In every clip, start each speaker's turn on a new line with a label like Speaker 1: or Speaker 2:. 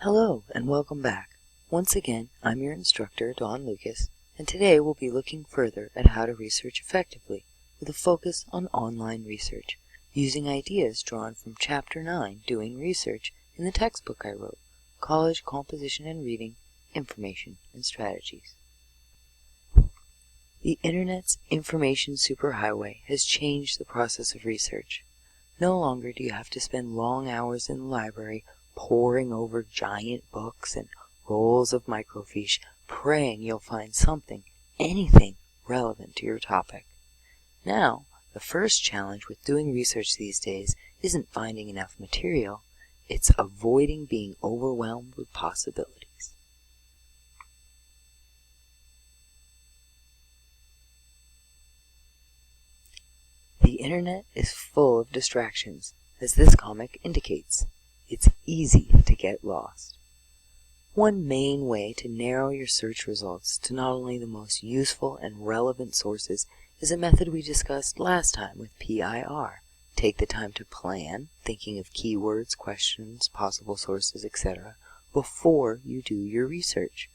Speaker 1: Hello and welcome back. Once again, I'm your instructor, Dawn Lucas, and today we'll be looking further at how to research effectively with a focus on online research, using ideas drawn from Chapter 9, Doing Research, in the textbook I wrote, College Composition and Reading, Information and Strategies. The Internet's information superhighway has changed the process of research. No longer do you have to spend long hours in the library poring over giant books and rolls of microfiche, praying you'll find something, anything relevant to your topic. Now, the first challenge with doing research these days isn't finding enough material, it's avoiding being overwhelmed with possibilities. The Internet is full of distractions, as this comic indicates. It's easy to get lost. One main way to narrow your search results to not only the most useful and relevant sources is a method we discussed last time with PIR. Take the time to plan, thinking of keywords, questions, possible sources, etc., before you do your research.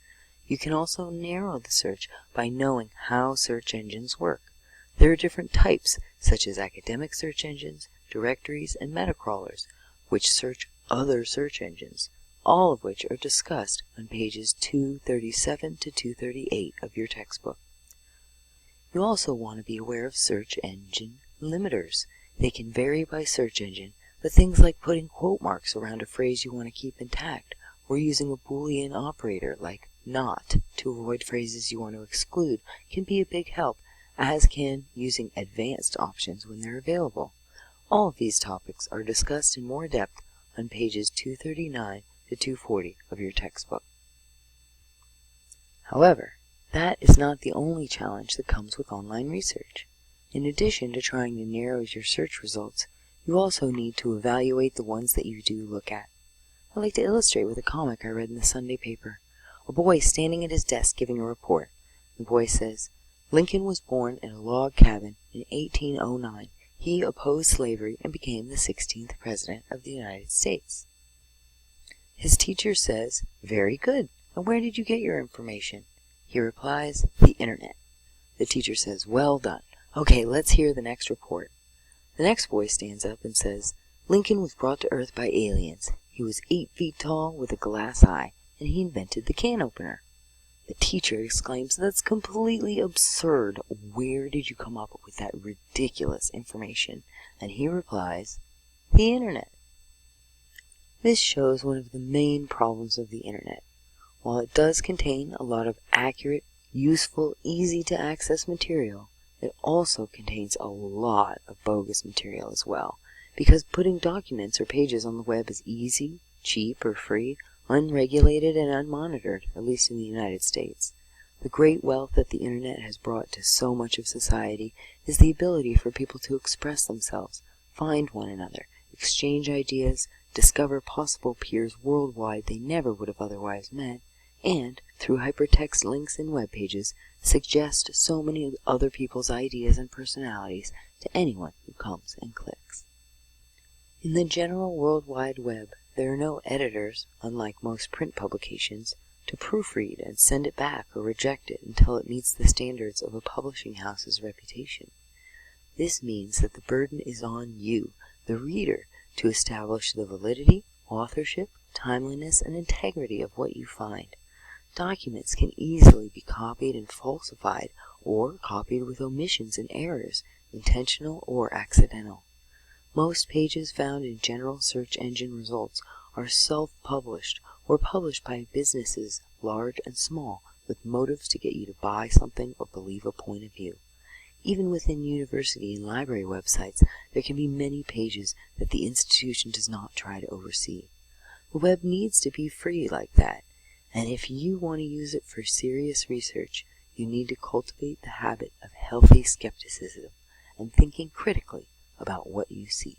Speaker 1: You can also narrow the search by knowing how search engines work. There are different types, such as academic search engines, directories, and metacrawlers, which search other search engines, all of which are discussed on pages 237 to 238 of your textbook. You also want to be aware of search engine limiters. They can vary by search engine, but things like putting quote marks around a phrase you want to keep intact, or using a Boolean operator like not to avoid phrases you want to exclude can be a big help, as can using advanced options when they're available. All of these topics are discussed in more depth on pages 239 to 240 of your textbook. However, that is not the only challenge that comes with online research. In addition to trying to narrow your search results, you also need to evaluate the ones that you do look at. I like to illustrate with a comic I read in the Sunday paper. A boy standing at his desk giving a report. The boy says, Lincoln was born in a log cabin in 1809. He opposed slavery and became the 16th President of the United States. His teacher says, very good, and where did you get your information? He replies, the Internet. The teacher says, well done. Okay, let's hear the next report. The next boy stands up and says, Lincoln was brought to Earth by aliens. He was 8 feet tall with a glass eye, and he invented the can opener. The teacher exclaims, that's completely absurd. Where did you come up with that ridiculous information? And he replies, the Internet. This shows one of the main problems of the Internet. While it does contain a lot of accurate, useful, easy-to-access material, it also contains a lot of bogus material as well, because putting documents or pages on the web is easy, cheap, or free, unregulated and unmonitored, at least in the United States. The great wealth that the Internet has brought to so much of society is the ability for people to express themselves, find one another, exchange ideas, discover possible peers worldwide they never would have otherwise met, and, through hypertext links and web pages, suggest so many other people's ideas and personalities to anyone who comes and clicks. In the general World Wide Web, there are no editors, unlike most print publications, to proofread and send it back or reject it until it meets the standards of a publishing house's reputation. This means that the burden is on you, the reader, to establish the validity, authorship, timeliness, and integrity of what you find. Documents can easily be copied and falsified, or copied with omissions and errors, intentional or accidental. Most pages found in general search engine results are self-published or published by businesses, large and small, with motives to get you to buy something or believe a point of view. Even within university and library websites, there can be many pages that the institution does not try to oversee. The web needs to be free like that, and if you want to use it for serious research, you need to cultivate the habit of healthy skepticism and thinking critically about what you see.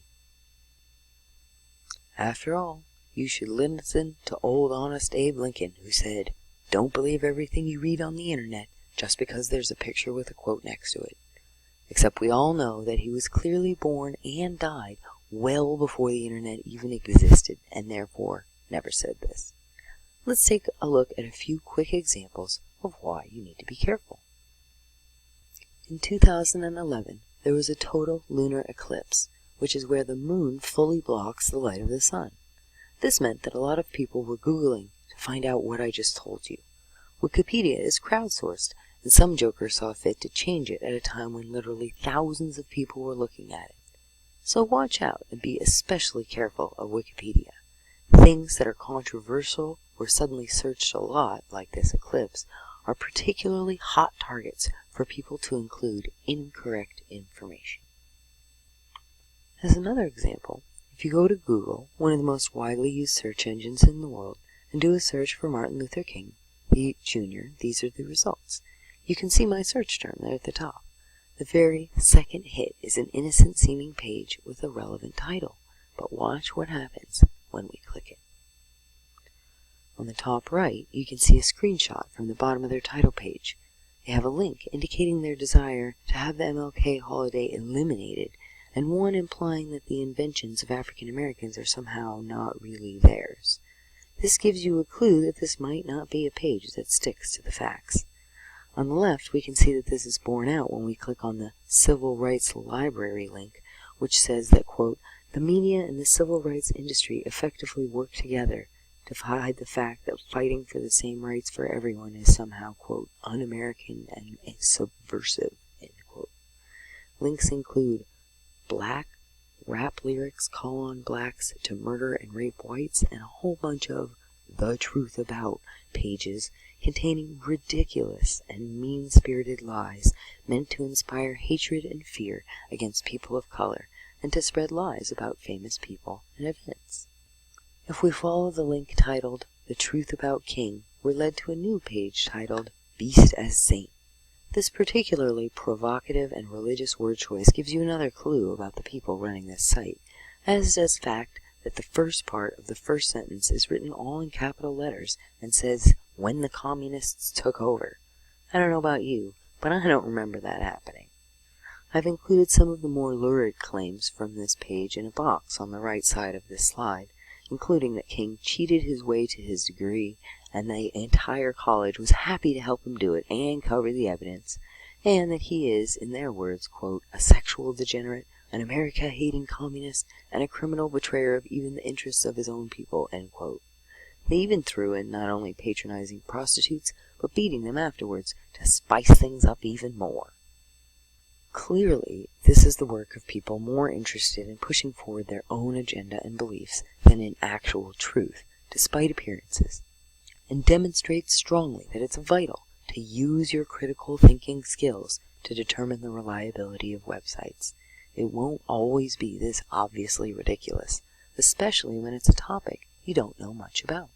Speaker 1: After all, you should listen to old honest Abe Lincoln, who said, don't believe everything you read on the Internet just because there's a picture with a quote next to it. Except we all know that he was clearly born and died well before the Internet even existed, and therefore never said this. Let's take a look at a few quick examples of why you need to be careful. In 2011, there was a total lunar eclipse, which is where the moon fully blocks the light of the sun. This meant that a lot of people were Googling to find out what I just told you. Wikipedia is crowdsourced, and some joker saw fit to change it at a time when literally thousands of people were looking at it. So watch out and be especially careful of Wikipedia. Things that are controversial or suddenly searched a lot, like this eclipse, are particularly hot targets for people to include incorrect information. As another example, if you go to Google, one of the most widely used search engines in the world, and do a search for Martin Luther King Jr., these are the results. You can see my search term there at the top. The very second hit is an innocent-seeming page with a relevant title, but watch what happens when we click it. On the top right, you can see a screenshot from the bottom of their title page. They have a link indicating their desire to have the MLK holiday eliminated, and one implying that the inventions of African Americans are somehow not really theirs. This gives you a clue that this might not be a page that sticks to the facts. On the left, we can see that this is borne out when we click on the Civil Rights Library link, which says that, quote, the media and the civil rights industry effectively work together to hide the fact that fighting for the same rights for everyone is somehow, quote, un-American and subversive, end quote. Links include black rap lyrics call on blacks to murder and rape whites, and a whole bunch of The Truth About pages containing ridiculous and mean-spirited lies meant to inspire hatred and fear against people of color and to spread lies about famous people and events. If we follow the link titled The Truth About King, we're led to a new page titled Beast as Saint. This particularly provocative and religious word choice gives you another clue about the people running this site, as does the fact that the first part of the first sentence is written all in capital letters and says, when the communists took over. I don't know about you, but I don't remember that happening. I've included some of the more lurid claims from this page in a box on the right side of this slide, including that King cheated his way to his degree, and the entire college was happy to help him do it and cover the evidence, and that he is, in their words, quote, a sexual degenerate, an America-hating communist, and a criminal betrayer of even the interests of his own people, end quote. They even threw in not only patronizing prostitutes, but beating them afterwards to spice things up even more. Clearly, this is the work of people more interested in pushing forward their own agenda and beliefs than in actual truth, despite appearances, and demonstrates strongly that it's vital to use your critical thinking skills to determine the reliability of websites. It won't always be this obviously ridiculous, especially when it's a topic you don't know much about.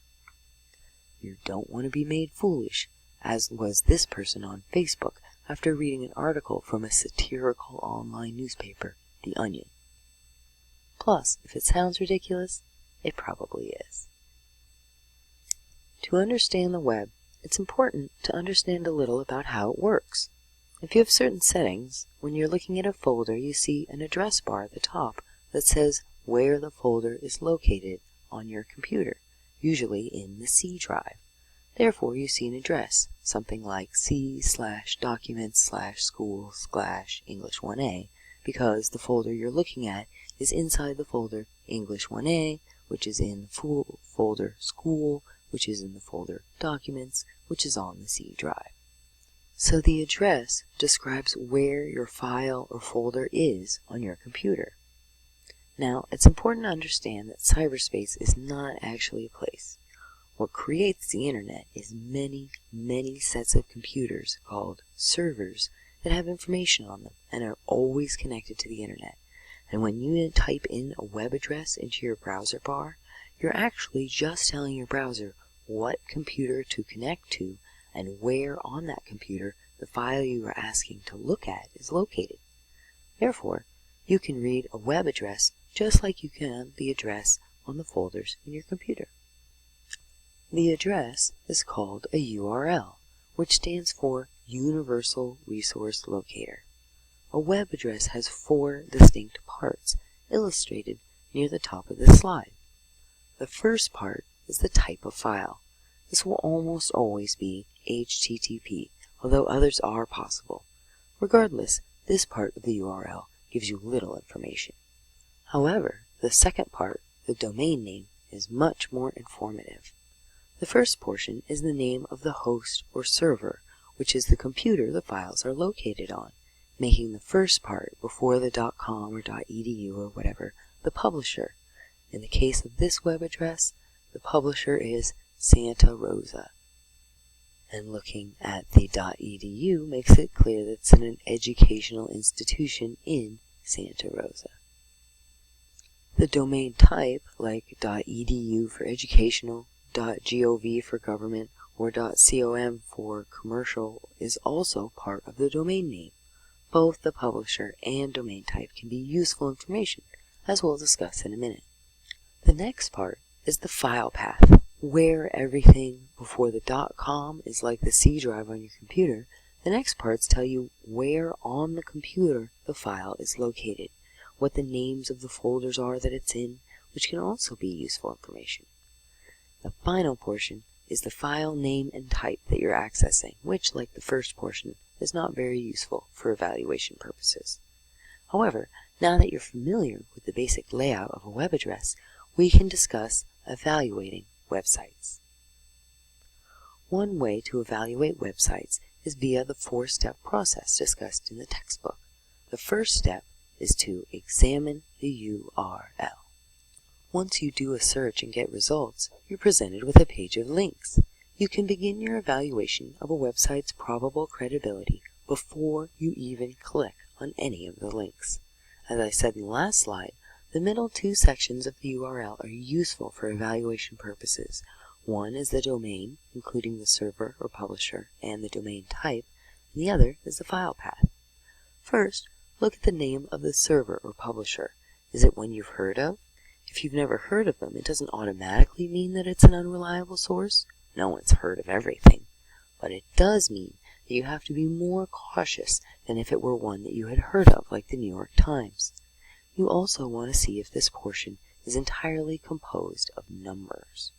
Speaker 1: You don't want to be made foolish, as was this person on Facebook after reading an article from a satirical online newspaper, The Onion. Plus, if it sounds ridiculous, it probably is. To understand the web, it's important to understand a little about how it works. If you have certain settings, when you're looking at a folder, you see an address bar at the top that says where the folder is located on your computer, usually in the C drive. Therefore, you see an address, something like C/documents/school/English 1A, because the folder you're looking at is inside the folder English 1A, which is in the folder School, which is in the folder Documents, which is on the C drive. So the address describes where your file or folder is on your computer. Now, it's important to understand that cyberspace is not actually a place. What creates the internet is many, many sets of computers called servers that have information on them and are always connected to the internet. And when you type in a web address into your browser bar, you're actually just telling your browser what computer to connect to and where on that computer the file you are asking to look at is located. Therefore, you can read a web address just like you can the address on the folders in your computer. The address is called a URL, which stands for Universal Resource Locator. A web address has 4 distinct parts, illustrated near the top of this slide. The first part is the type of file. This will almost always be HTTP, although others are possible. Regardless, this part of the URL gives you little information. However, the second part, the domain name, is much more informative. The first portion is the name of the host or server, which is the computer the files are located on, making the first part before the .com or .edu or whatever the publisher. In the case of this web address, the publisher is Santa Rosa. And looking at the .edu makes it clear that it's an educational institution in Santa Rosa. The domain type, like .edu for educational, .gov for government, or .com for commercial, is also part of the domain name. Both the publisher and domain type can be useful information, as we'll discuss in a minute. The next part is the file path, where everything before the .com is like the C drive on your computer. The next parts tell you where on the computer the file is located, what the names of the folders are that it's in, which can also be useful information. The final portion is the file name and type that you're accessing, which, like the first portion, is not very useful for evaluation purposes. However, now that you're familiar with the basic layout of a web address, we can discuss evaluating websites. One way to evaluate websites is via the four-step process discussed in the textbook. The first step is to examine the URL. Once you do a search and get results, you're presented with a page of links. You can begin your evaluation of a website's probable credibility before you even click on any of the links. As I said in the last slide, the middle two sections of the URL are useful for evaluation purposes. One is the domain, including the server or publisher and the domain type, and the other is the file path. First, look at the name of the server or publisher. Is it one you've heard of? If you've never heard of them, it doesn't automatically mean that it's an unreliable source. No one's heard of everything. But it does mean that you have to be more cautious than if it were one that you had heard of, like the New York Times. You also want to see if this portion is entirely composed of numbers.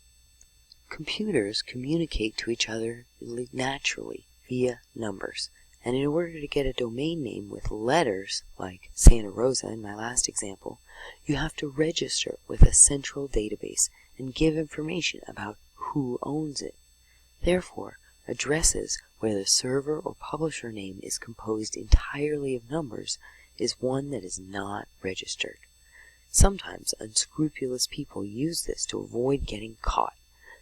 Speaker 1: Computers communicate to each other naturally via numbers, and in order to get a domain name with letters, like Santa Rosa in my last example, you have to register with a central database and give information about who owns it. Therefore, addresses where the server or publisher name is composed entirely of numbers is one that is not registered. Sometimes unscrupulous people use this to avoid getting caught.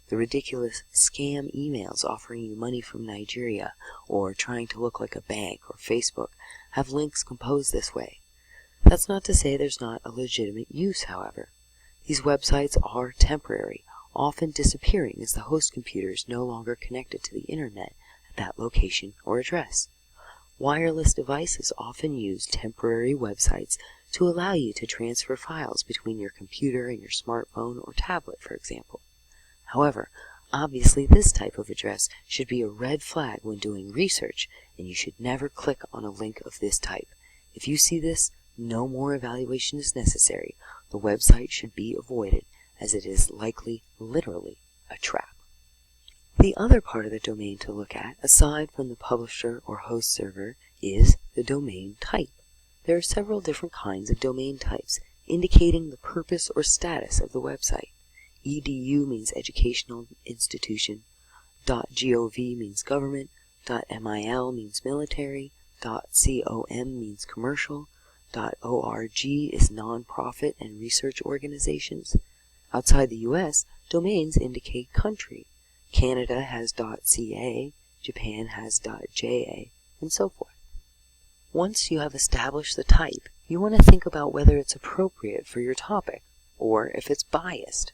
Speaker 1: The ridiculous scam emails offering you money from Nigeria or trying to look like a bank or Facebook have links composed this way. That's not to say there's not a legitimate use, however. These websites are temporary, often disappearing as the host computer is no longer connected to the internet at that location or address. Wireless devices often use temporary websites to allow you to transfer files between your computer and your smartphone or tablet, for example. However, obviously this type of address should be a red flag when doing research, and you should never click on a link of this type. If you see this, no more evaluation is necessary. The website should be avoided, as it is likely literally a trap. The other part of the domain to look at, aside from the publisher or host server, is the domain type. There are several different kinds of domain types, indicating the purpose or status of the website. EDU means educational institution, .gov means government, .mil means military, .com means commercial, .org is nonprofit and research organizations. Outside the US, domains indicate country. Canada has .ca, Japan has .ja, and so forth. Once you have established the type, you want to think about whether it's appropriate for your topic, or if it's biased.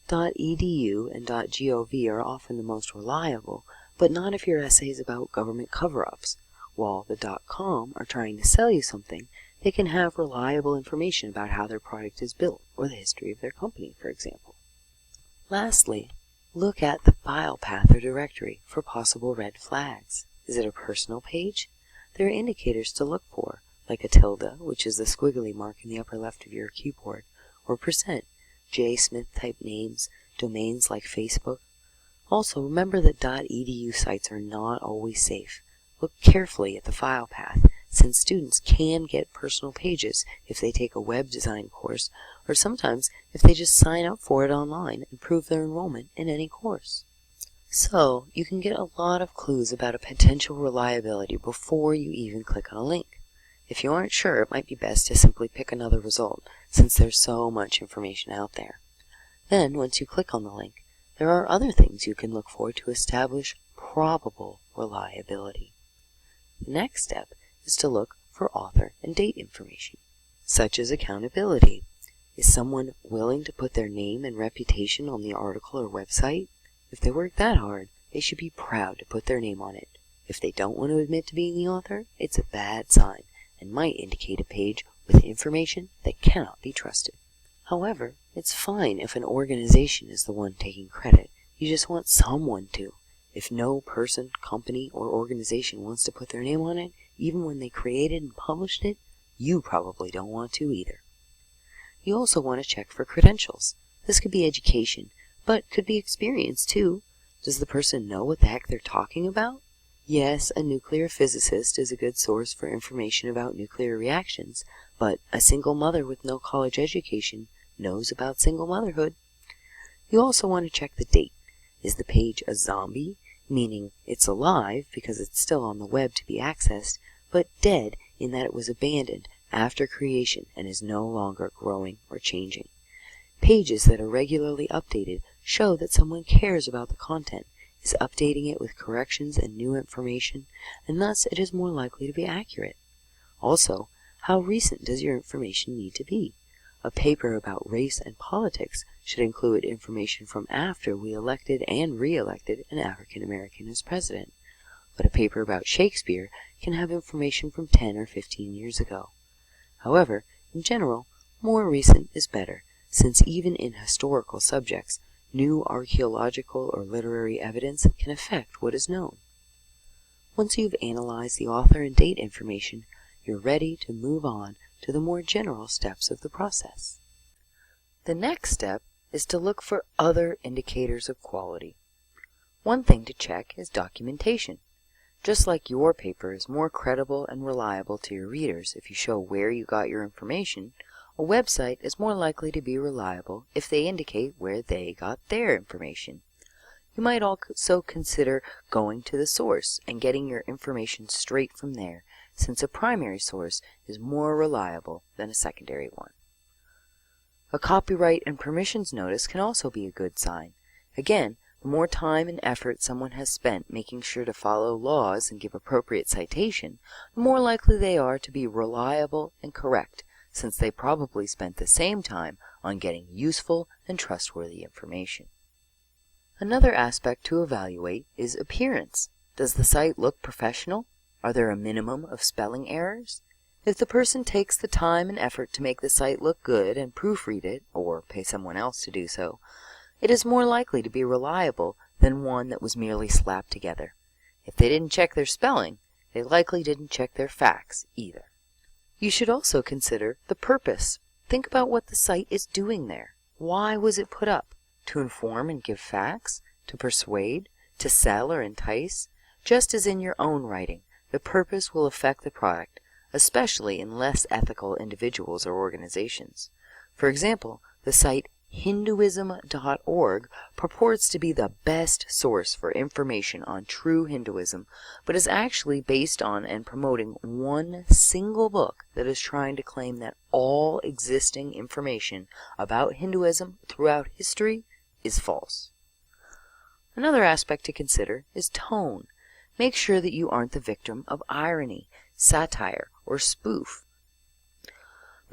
Speaker 1: .edu and .gov are often the most reliable, but not if your essay is about government cover-ups. While the .com are trying to sell you something, they can have reliable information about how their product is built, or the history of their company, for example. Lastly, look at the file path or directory for possible red flags. Is it a personal page? There are indicators to look for, like a tilde, which is the squiggly mark in the upper left of your keyboard, or %, JSmith type names, domains like Facebook. Also, remember that .edu sites are not always safe. Look carefully at the file path, since students can get personal pages if they take a web design course, or sometimes if they just sign up for it online and prove their enrollment in any course. So, you can get a lot of clues about a potential reliability before you even click on a link. If you aren't sure, it might be best to simply pick another result, since there's so much information out there. Then, once you click on the link, there are other things you can look for to establish probable reliability. The next step is to look for author and date information, such as accountability. Is someone willing to put their name and reputation on the article or website? If they work that hard, they should be proud to put their name on it. If they don't want to admit to being the author, it's a bad sign and might indicate a page with information that cannot be trusted. However, it's fine if an organization is the one taking credit. You just want someone to. If no person, company, or organization wants to put their name on it, even when they created and published it, you probably don't want to either. You also want to check for credentials. This could be education, but could be experience too. Does the person know what the heck they're talking about? Yes, a nuclear physicist is a good source for information about nuclear reactions, but a single mother with no college education knows about single motherhood. You also want to check the date. Is the page a zombie, meaning it's alive because it's still on the web to be accessed, but dead in that it was abandoned after creation and is no longer growing or changing? Pages that are regularly updated show that someone cares about the content, is updating it with corrections and new information, and thus it is more likely to be accurate. Also, how recent does your information need to be? A paper about race and politics should include information from after we elected and re-elected an African American as president, but a paper about Shakespeare can have information from 10 or 15 years ago. However, in general, more recent is better, since even in historical subjects, new archaeological or literary evidence can affect what is known. Once you've analyzed the author and date information, you're ready to move on to the more general steps of the process. The next step is to look for other indicators of quality. One thing to check is documentation. Just like your paper is more credible and reliable to your readers if you show where you got your information, a website is more likely to be reliable if they indicate where they got their information. You might also consider going to the source and getting your information straight from there, since a primary source is more reliable than a secondary one. A copyright and permissions notice can also be a good sign. Again, the more time and effort someone has spent making sure to follow laws and give appropriate citation, the more likely they are to be reliable and correct, since they probably spent the same time on getting useful and trustworthy information. Another aspect to evaluate is appearance. Does the site look professional? Are there a minimum of spelling errors? If the person takes the time and effort to make the site look good and proofread it, or pay someone else to do so, it is more likely to be reliable than one that was merely slapped together. If they didn't check their spelling, they likely didn't check their facts either. You should also consider the purpose. Think about what the site is doing there. Why was it put up? To inform and give facts? To persuade? To sell or entice? Just as in your own writing, the purpose will affect the product, especially in less ethical individuals or organizations. For example, the site Hinduism.org purports to be the best source for information on true Hinduism, but is actually based on and promoting one single book that is trying to claim that all existing information about Hinduism throughout history is false. Another aspect to consider is tone. Make sure that you aren't the victim of irony, satire, or spoof.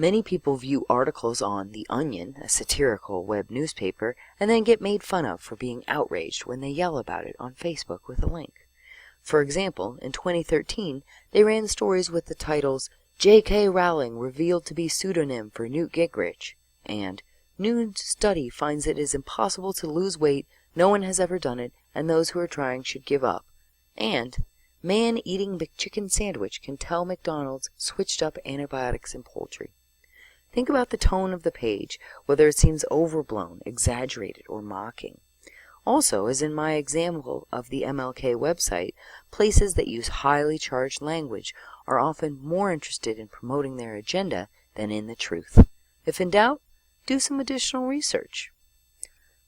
Speaker 1: Many people view articles on The Onion, a satirical web newspaper, and then get made fun of for being outraged when they yell about it on Facebook with a link. For example, in 2013, they ran stories with the titles, J.K. Rowling revealed to be pseudonym for Newt Gingrich, and New study finds it is impossible to lose weight, no one has ever done it, and those who are trying should give up, and man eating McChicken sandwich can tell McDonald's switched up antibiotics in poultry. Think about the tone of the page, whether it seems overblown, exaggerated, or mocking. Also, as in my example of the MLK website, places that use highly charged language are often more interested in promoting their agenda than in the truth. If in doubt, do some additional research.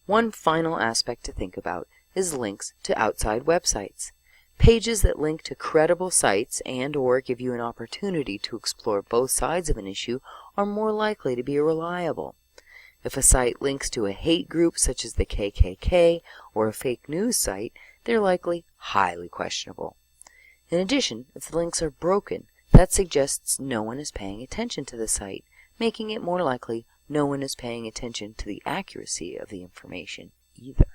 Speaker 1: One final aspect to think about is links to outside websites. Pages that link to credible sites and/or give you an opportunity to explore both sides of an issue are more likely to be reliable. If a site links to a hate group such as the KKK or a fake news site, they're likely highly questionable. In addition, if the links are broken, that suggests no one is paying attention to the site, making it more likely no one is paying attention to the accuracy of the information either.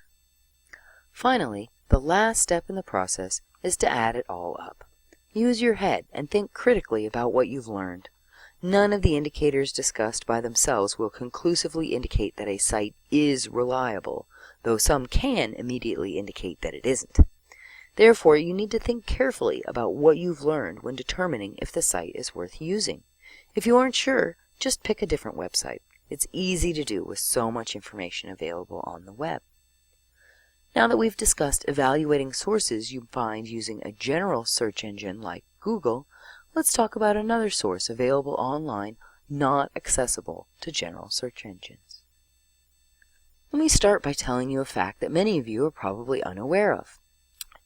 Speaker 1: Finally, the last step in the process is to add it all up. Use your head and think critically about what you've learned. None of the indicators discussed by themselves will conclusively indicate that a site is reliable, though some can immediately indicate that it isn't. Therefore, you need to think carefully about what you've learned when determining if the site is worth using. If you aren't sure, just pick a different website. It's easy to do with so much information available on the web. Now that we've discussed evaluating sources you find using a general search engine like Google, let's talk about another source available online not accessible to general search engines. Let me start by telling you a fact that many of you are probably unaware of.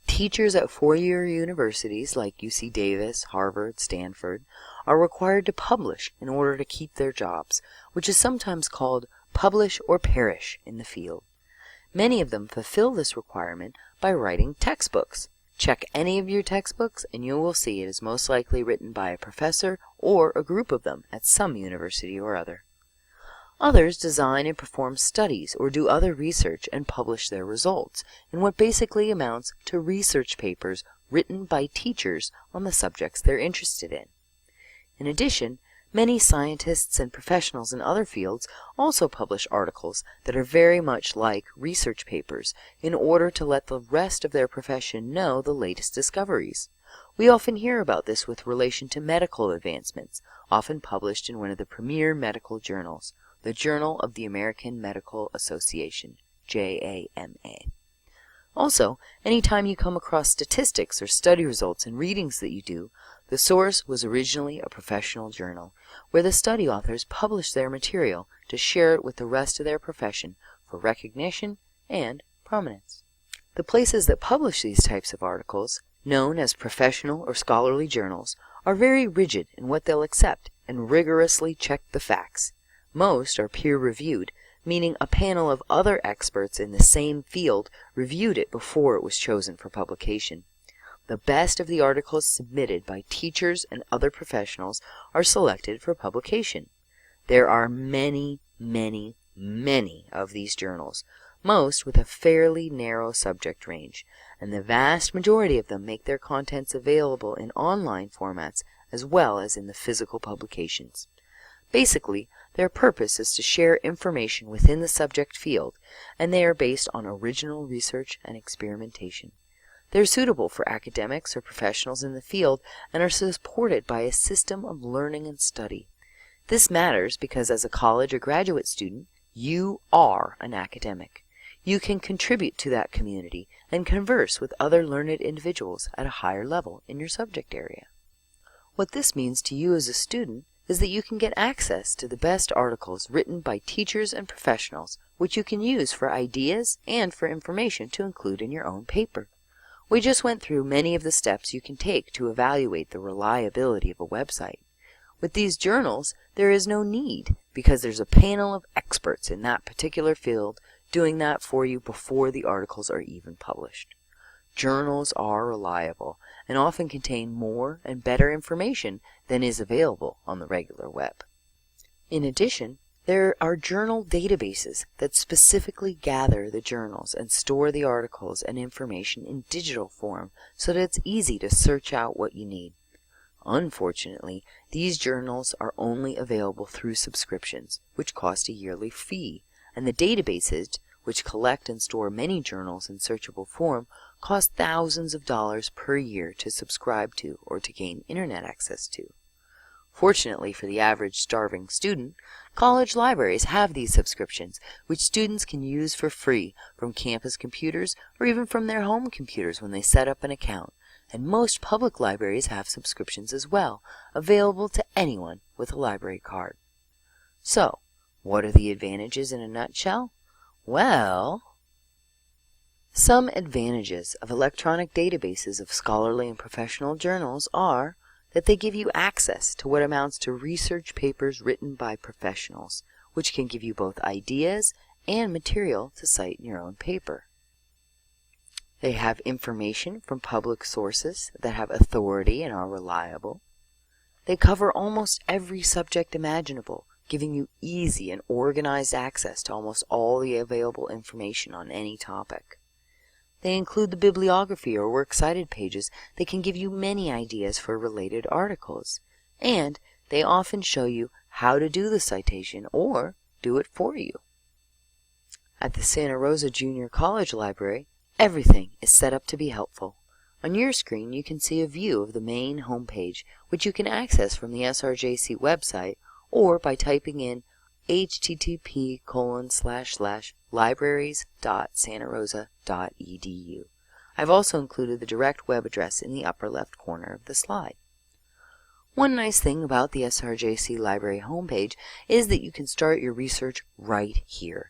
Speaker 1: Teachers at four-year universities like UC Davis, Harvard, Stanford are required to publish in order to keep their jobs, which is sometimes called publish or perish in the field. Many of them fulfill this requirement by writing textbooks. Check any of your textbooks and you will see it is most likely written by a professor or a group of them at some university or other. Others design and perform studies or do other research and publish their results in what basically amounts to research papers written by teachers on the subjects they're interested in. In addition, many scientists and professionals in other fields also publish articles that are very much like research papers in order to let the rest of their profession know the latest discoveries. We often hear about this with relation to medical advancements, often published in one of the premier medical journals, the Journal of the American Medical Association, JAMA. Also, anytime you come across statistics or study results in readings that you do, the source was originally a professional journal, where the study authors published their material to share it with the rest of their profession for recognition and prominence. The places that publish these types of articles, known as professional or scholarly journals, are very rigid in what they'll accept and rigorously check the facts. Most are peer-reviewed, meaning a panel of other experts in the same field reviewed it before it was chosen for publication. The best of the articles submitted by teachers and other professionals are selected for publication. There are many, many, many of these journals, most with a fairly narrow subject range, and the vast majority of them make their contents available in online formats as well as in the physical publications. Basically, their purpose is to share information within the subject field, and they are based on original research and experimentation. They're suitable for academics or professionals in the field and are supported by a system of learning and study. This matters because as a college or graduate student, you are an academic. You can contribute to that community and converse with other learned individuals at a higher level in your subject area. What this means to you as a student is that you can get access to the best articles written by teachers and professionals, which you can use for ideas and for information to include in your own paper. We just went through many of the steps you can take to evaluate the reliability of a website. With these journals, there is no need because there's a panel of experts in that particular field doing that for you before the articles are even published. Journals are reliable and often contain more and better information than is available on the regular web. In addition, there are journal databases that specifically gather the journals and store the articles and information in digital form so that it's easy to search out what you need. Unfortunately, these journals are only available through subscriptions, which cost a yearly fee, and the databases, which collect and store many journals in searchable form, cost thousands of dollars per year to subscribe to or to gain internet access to. Fortunately for the average starving student, college libraries have these subscriptions, which students can use for free from campus computers or even from their home computers when they set up an account. And most public libraries have subscriptions as well, available to anyone with a library card. So, what are the advantages in a nutshell? Well, some advantages of electronic databases of scholarly and professional journals are that they give you access to what amounts to research papers written by professionals, which can give you both ideas and material to cite in your own paper. They have information from public sources that have authority and are reliable. They cover almost every subject imaginable, giving you easy and organized access to almost all the available information on any topic. They include the bibliography or works cited pages that can give you many ideas for related articles, and they often show you how to do the citation or do it for you. At the Santa Rosa Junior College Library, everything is set up to be helpful. On your screen you can see a view of the main homepage, which you can access from the SRJC website or by typing in http://libraries.santarosa.edu. I've also included the direct web address in the upper left corner of the slide. One nice thing about the SRJC Library homepage is that you can start your research right here,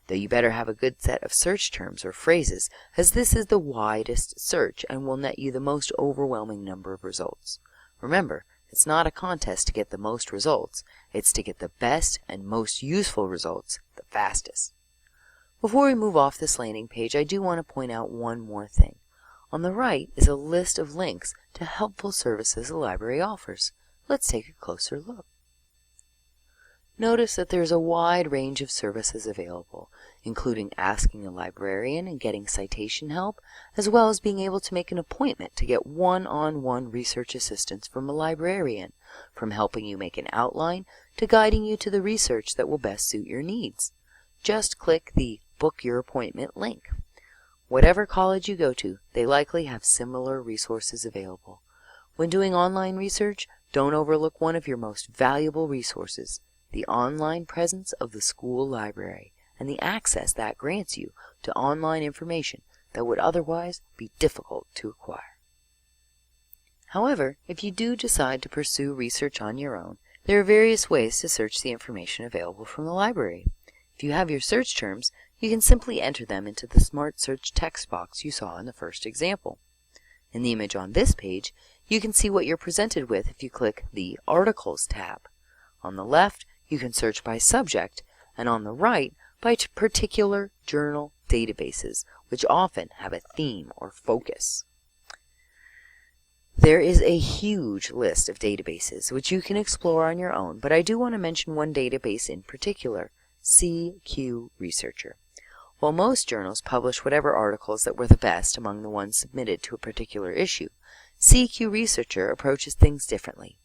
Speaker 1: though you better have a good set of search terms or phrases, as this is the widest search and will net you the most overwhelming number of results. Remember, it's not a contest to get the most results, it's to get the best and most useful results the fastest. Before we move off this landing page, I do want to point out one more thing. On the right is a list of links to helpful services the library offers. Let's take a closer look. Notice that there's a wide range of services available, including asking a librarian and getting citation help, as well as being able to make an appointment to get one-on-one research assistance from a librarian, from helping you make an outline to guiding you to the research that will best suit your needs. Just click the Book Your Appointment link. Whatever college you go to, they likely have similar resources available. When doing online research, don't overlook one of your most valuable resources, the online presence of the school library, and the access that grants you to online information that would otherwise be difficult to acquire. However, if you do decide to pursue research on your own, there are various ways to search the information available from the library. If you have your search terms, you can simply enter them into the Smart Search text box you saw in the first example. In the image on this page, you can see what you're presented with if you click the Articles tab. On the left, you can search by subject, and on the right, by particular journal databases, which often have a theme or focus. There is a huge list of databases which you can explore on your own, but I do want to mention one database in particular, CQ Researcher. While most journals publish whatever articles that were the best among the ones submitted to a particular issue, CQ Researcher approaches things differently.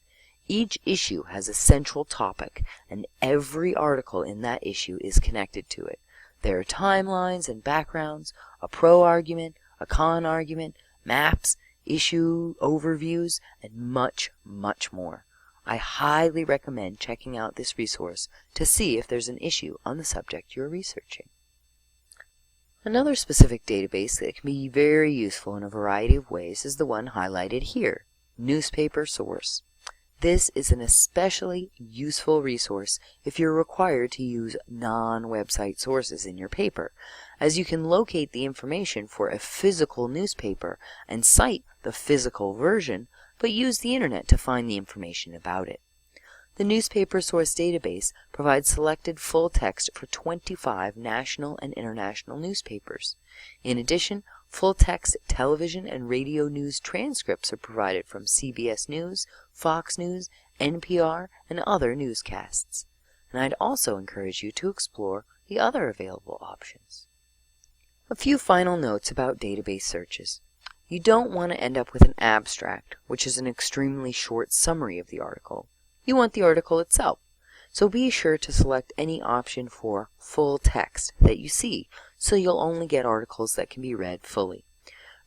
Speaker 1: Each issue has a central topic, and every article in that issue is connected to it. There are timelines and backgrounds, a pro argument, a con argument, maps, issue overviews, and much, much more. I highly recommend checking out this resource to see if there's an issue on the subject you're researching. Another specific database that can be very useful in a variety of ways is the one highlighted here, Newspaper Source. This is an especially useful resource if you're required to use non-website sources in your paper, as you can locate the information for a physical newspaper and cite the physical version, but use the internet to find the information about it. The Newspaper Source database provides selected full text for 25 national and international newspapers. In addition, full-text television and radio news transcripts are provided from CBS News, Fox News, NPR, and other newscasts. And I'd also encourage you to explore the other available options. A few final notes about database searches. You don't want to end up with an abstract, which is an extremely short summary of the article. You want the article itself, so be sure to select any option for full text that you see, so you'll only get articles that can be read fully.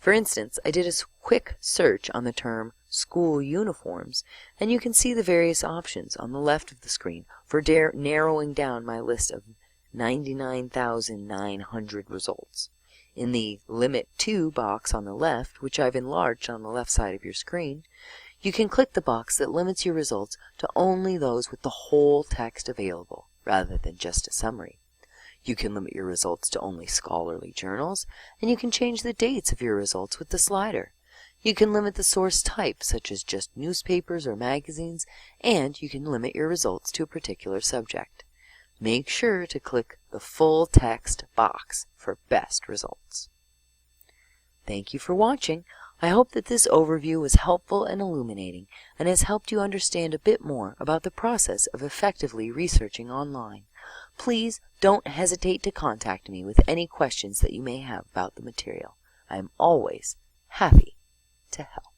Speaker 1: For instance, I did a quick search on the term school uniforms, and you can see the various options on the left of the screen for narrowing down my list of 99,900 results. In the Limit To box on the left, which I've enlarged on the left side of your screen, you can click the box that limits your results to only those with the whole text available, rather than just a summary. You can limit your results to only scholarly journals, and you can change the dates of your results with the slider. You can limit the source type, such as just newspapers or magazines, and you can limit your results to a particular subject. Make sure to click the full text box for best results. Thank you for watching. I hope that this overview was helpful and illuminating and has helped you understand a bit more about the process of effectively researching online. Please don't hesitate to contact me with any questions that you may have about the material. I am always happy to help.